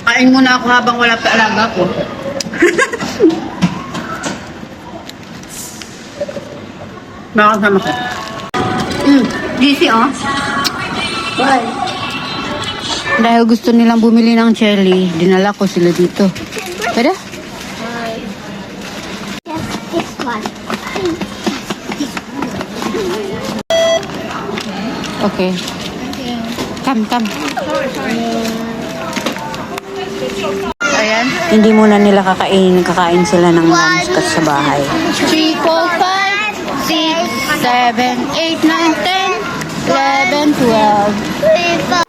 Kain muna ako habang wala pa alaga ko. Baka sama ko. GC oh. Why? Dahil gusto nilang bumili ng jelly, dinala ko sila dito. Pwede? This one. Okay. Come. Ayan. Hindi muna nila kakain sila ng lunch kasi sa bahay. 3, 4, 5, 6, 7, 8, 9, 10, 11, 12.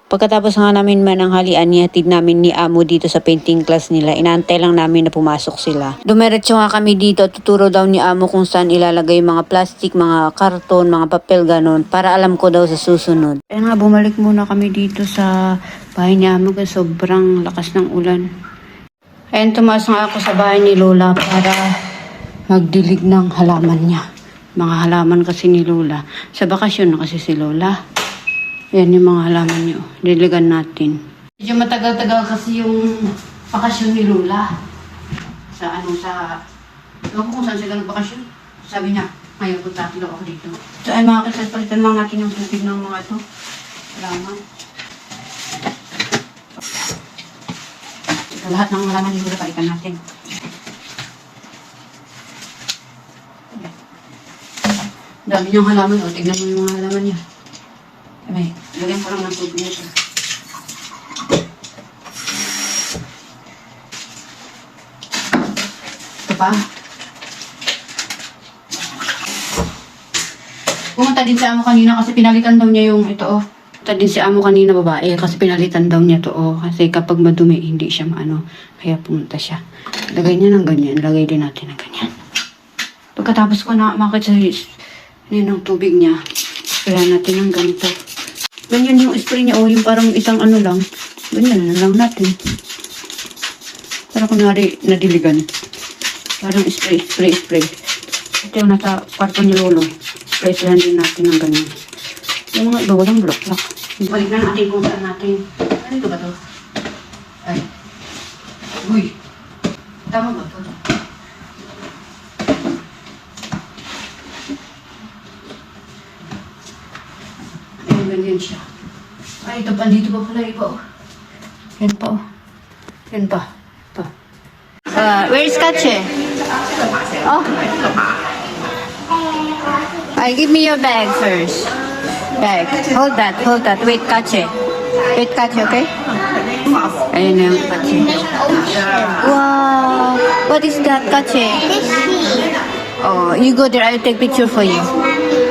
Pagkatapos nga namin mananghalian, nihatid namin ni Amo dito sa painting class nila. Inaantay lang namin na pumasok sila. Dumiretso nga kami dito at tuturo daw ni Amo kung saan ilalagay yung mga plastic, mga karton, mga papel, ganun. Para alam ko daw sa susunod. Kaya nga, bumalik muna kami dito sa bahay ni Amo kasi sobrang lakas ng ulan. Ayan, tumaas nga ako sa bahay ni Lola para magdilig ng halaman niya. Mga halaman kasi ni Lola. Sa bakasyon na kasi si Lola. Yan yung mga halaman nyo. Diligan natin. Medyo matagal-tagal kasi yung bakasyon ni Lola. Ewan ko kung saan sila nagbakasyon. Sabi niya, ngayon punta daw ako dito. So ay mga kasal, palitan lang natin yung tubig ng mga to. Halaman. Ito lahat ng halaman ni Lola, palitan natin. Dami niyang halaman. O, tignan mo yung mga halaman niya. Abay, lagyan ko lang ng tubig nito. Ito pa. Pumunta din si Amo kanina kasi pinalitan daw niya yung ito oh. Pumunta din si Amo kanina babae kasi pinalitan daw niya to oh. Kasi kapag madumi hindi siya maano. Kaya pumunta siya. Lagay niya ng ganyan. Lagay din natin ng ganyan. Pagkatapos ko na makita ng tubig niya, kaya natin ng ganito. Ganyan yung spray niya, oh, yung parang isang ano lang. Ganyan na lang natin. Para kunwari nadiligan. Parang spray. Ito yung nasa kwarto ni Lolo. Spray din natin ng ganyan. Yung mga iba, walang block. Balik na natin kung saan natin. Ano ito ba to? Ay. Uy. Tama ba to? Ganyan siya. Ay, ito pa. Dito pa pala iba. Oh. Yan pa. Oh. Yan pa. Ito. Where's Kache? Oh. Ay, give me your bag first. Bag. Hold that. Wait, Kache. Okay? Ayun na yung Kache. Wow. What is that, Kache? Oh, you go there. I'll take picture for you.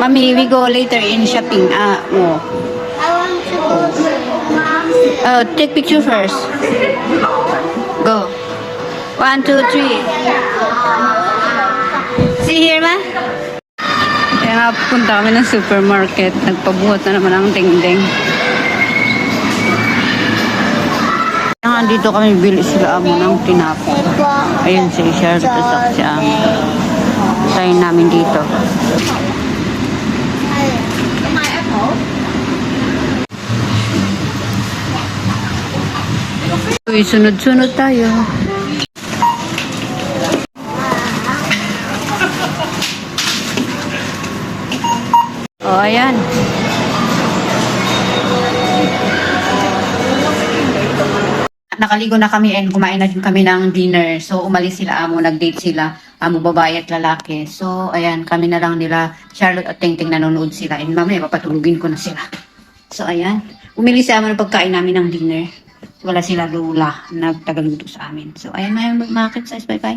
Mommy, we go later in shopping. Oh. I want to go. Oh, take picture first. Go. 1, 2, 3. See here, ma? Kaya nga, punta kami ng supermarket. Nagpabuhat na naman ang dingding. Kaya nga, dito kami bili sila Amo ng tinapay. Ayun si Charlotte at si Amo. Tayin namin dito. Uy, sunod-sunod tayo. Oh, ayan. Nakaligo na kami and kumain na din kami ng dinner. So, umalis sila Amo, nag-date sila. Amo, babae at lalaki. So, ayan, kami na lang nila. Charlotte at Tingting nanonood sila. And mamaya, papatulugin ko na sila. So, ayan. Umili si Amo ng pagkain namin ng dinner. Wala sila Lola nagtagaluto sa amin. So, ayan mga kids, bye-bye.